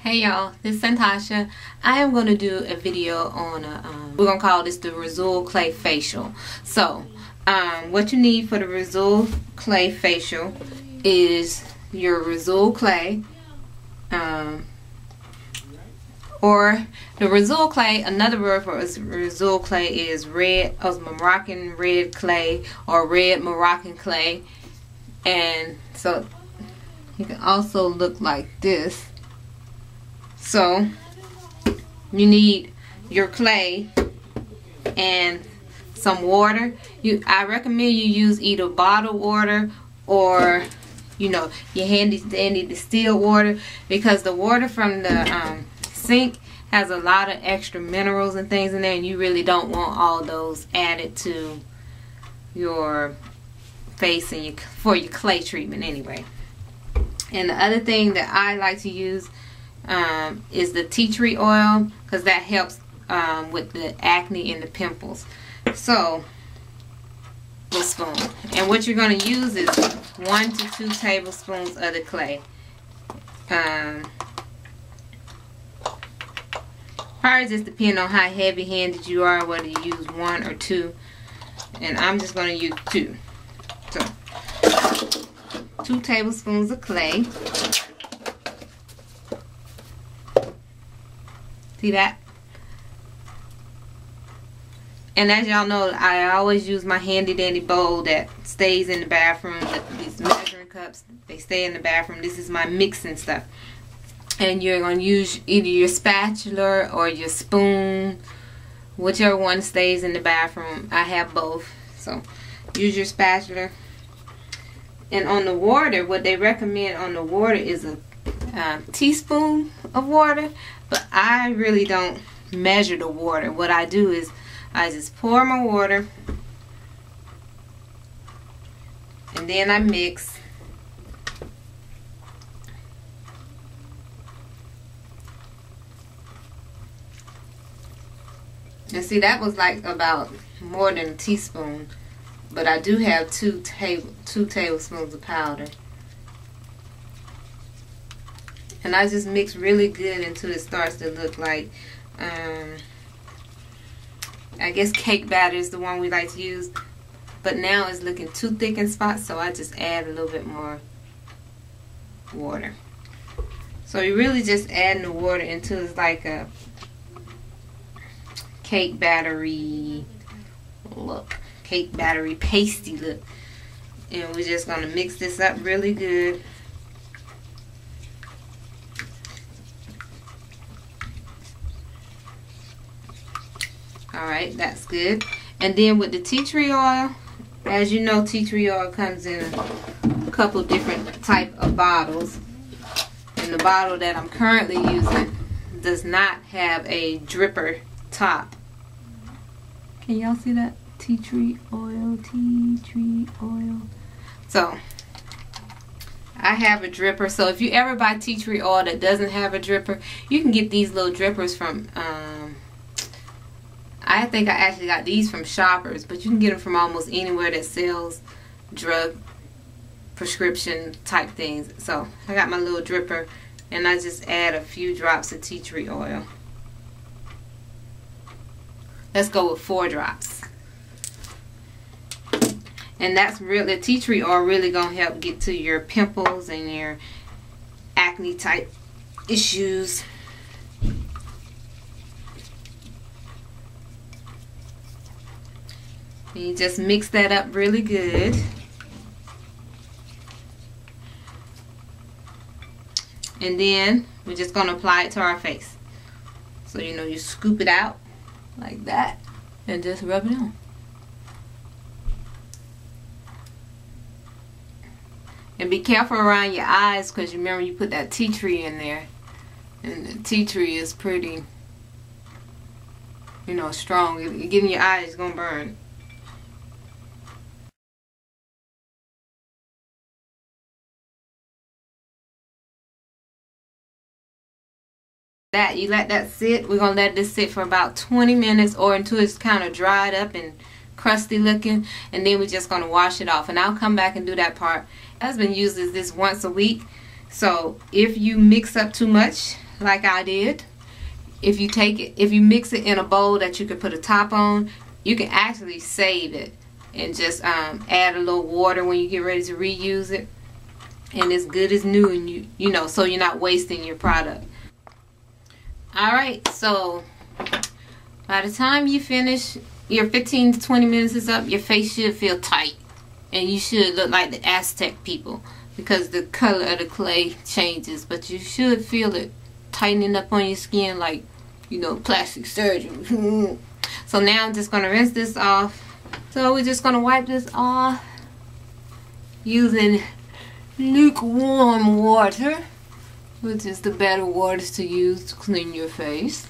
Hey y'all, this is Santasha. I am going to do a video on we're going to call this the Rhasshoul Clay Facial. So, what you need for the Rhasshoul Clay Facial is your Rhasshoul Clay, or the Rhasshoul Clay. Another word for Rhasshoul Clay is Moroccan red clay or red Moroccan clay. And so, it can also look like this. So you need your clay and some water. I recommend you use either bottled water or your handy distilled water, because the water from the sink has a lot of extra minerals and things in there, and you really don't want all those added to your face and for your clay treatment anyway. And the other thing that I like to use is the tea tree oil, because that helps with the acne and the pimples. So, a spoon, and what you're going to use is 1 to 2 tablespoons of the clay. Probably just depend on how heavy-handed you are, whether you use 1 or 2, and I'm just going to use 2. So, 2 tablespoons of clay. See that? And as y'all know, I always use my handy dandy bowl that stays in the bathroom. These measuring cups, they stay in the bathroom. This is my mixing stuff. And you're going to use either your spatula or your spoon, whichever one stays in the bathroom. I have both. So use your spatula. And on the water, what they recommend on the water is a teaspoon of water. But I really don't measure the water. What I do is I just pour my water, and then I mix. And see, that was like about more than a teaspoon, but I do have 2 tablespoons of powder. And I just mix really good until it starts to look like, I guess cake batter is the one we like to use. But now it's looking too thick in spots, so I just add a little bit more water. So you're really just adding the water until it's like a cake battery look. Cake battery pasty look. And we're just going to mix this up really good. Alright, that's good. And then with the tea tree oil, as you know, tea tree oil comes in a couple different type of bottles. And the bottle that I'm currently using does not have a dripper top. Can y'all see that? Tea tree oil, tea tree oil. So, I have a dripper. So if you ever buy tea tree oil that doesn't have a dripper, you can get these little drippers from I think I actually got these from Shoppers, but you can get them from almost anywhere that sells drug prescription type things. So I got my little dripper, and I just add a few drops of tea tree oil. Let's go with 4 drops. And that's really, tea tree oil really gonna help get to your pimples and your acne type issues. And you just mix that up really good. And then we're just going to apply it to our face. So you scoop it out like that and just rub it on. And be careful around your eyes, because you remember you put that tea tree in there. And the tea tree is pretty, strong. If you get in your eyes, it's going to burn. You let that sit. We're gonna let this sit for about 20 minutes or until it's kind of dried up and crusty looking, and then we're just gonna wash it off, and I'll come back and do that part. My husband uses this once a week, so if you mix up too much, like I did, if you mix it in a bowl that you can put a top on, you can actually save it and just add a little water when you get ready to reuse it, and it's good as new, and you know, so you're not wasting your product. Alright, so by the time you finish, your 15 to 20 minutes is up, your face should feel tight, and you should look like the Aztec people because the color of the clay changes, but you should feel it tightening up on your skin like, you know, plastic surgery. So now I'm just going to rinse this off. So we're just going to wipe this off using lukewarm water, which is the better waters to use to clean your face.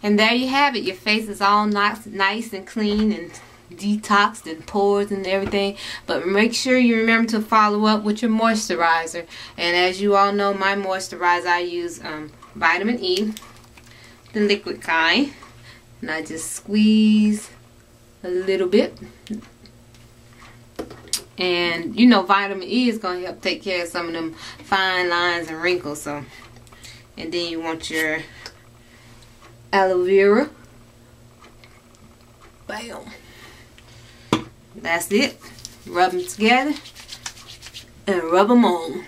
And there you have it. Your face is all nice and clean and detoxed and pores and everything. But make sure you remember to follow up with your moisturizer. And as you all know, my moisturizer, I use vitamin E, the liquid kind. And I just squeeze a little bit. And you know, vitamin E is going to help take care of some of them fine lines and wrinkles. So, and then you want your aloe vera. Bam. That's it. Rub them together and rub them on.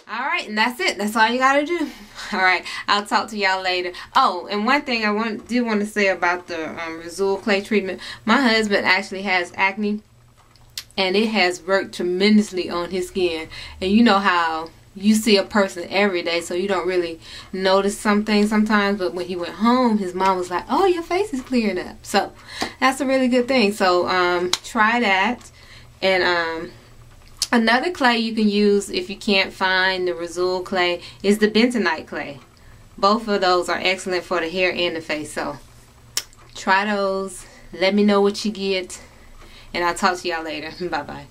Alright, and that's it. That's all you gotta do. Alright, I'll talk to y'all later. Oh, and one thing I did want to say about the Rhasshoul clay treatment. My husband actually has acne, and it has worked tremendously on his skin. And you know how you see a person every day, so you don't really notice something sometimes. But when he went home, his mom was like, "Oh, your face is clearing up." So that's a really good thing. So try that. And another clay you can use if you can't find the Rhasshoul clay is the bentonite clay. Both of those are excellent for the hair and the face. So try those. Let me know what you get. And I'll talk to y'all later. Bye-bye.